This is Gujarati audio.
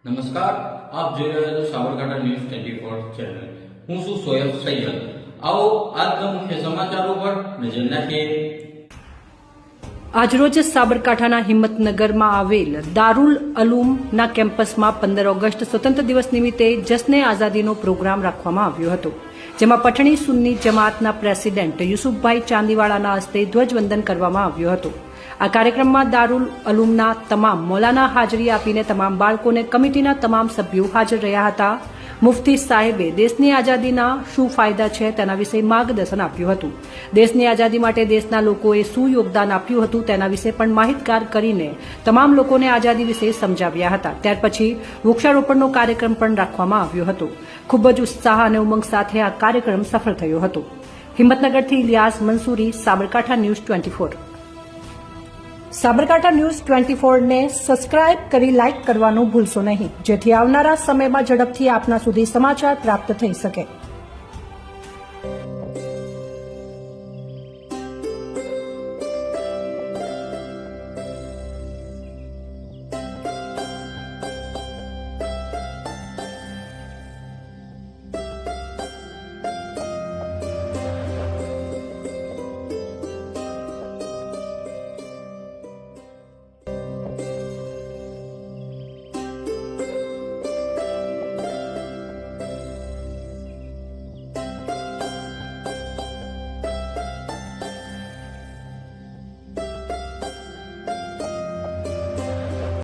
નમસ્કાર, આપ જોઈ રહ્યા છો સાબરકાંઠા ન્યૂઝ 24 ચેનલ. હું છું સોયબ સૈયદ. આવો આજના મુખ્ય સમાચારો પર નજર નાખીએ. આજરોજ સાબરકાંઠાના હિંમતનગરમાં આવેલ દારુલ અલૂમના કેમ્પસમાં 15 ઓગસ્ટ સ્વતંત્ર દિવસ નિમિત્તે જશ્ને આઝાદીનો પ્રોગ્રામ રાખવામાં આવ્યો હતો, જેમાં પઠણી સુન્ની જમાતના પ્રેસિડેન્ટ યુસુફભાઈ ચાંદીવાળાના હસ્તે ધ્વજવંદન કરવામાં આવ્યો હતો. આ કાર્યક્રમમાં દારુલ અલૂમના તમામ મૌલાના હાજરી આપીને તમામ બાળકોને કમિટીના તમામ સભ્યો હાજર રહ્યા હતા. મુફ્તી સાહેબે દેશની આઝાદીના શું ફાયદા છે તેના વિશે માર્ગદર્શન આપ્યું હતું. દેશની આઝાદી માટે દેશના લોકોએ શું યોગદાન આપ્યું હતું તેના વિશે પણ માહિતગાર કરીને તમામ લોકોને આઝાદી વિશે સમજાવ્યા હતા. ત્યાર પછી વૃક્ષારોપણનો કાર્યક્રમ પણ રાખવામાં આવ્યો હતો. ખૂબ જ ઉત્સાહ અને ઉમંગ સાથે આ કાર્યક્રમ સફળ થયો હતો. હિંમતનગરથી ઇલિયાસ મંસૂરી, સાબરકાંઠા ન્યૂઝ 24. સાબરકાંઠા ન્યૂઝ 24 ને સબસ્ક્રાઇબ કરી લાઇક કરવાનું ભૂલશો નહીં, જેથી આવનારા સમયમાં ઝડપથી આપના સુધી સમાચાર પ્રાપ્ત થઈ શકે.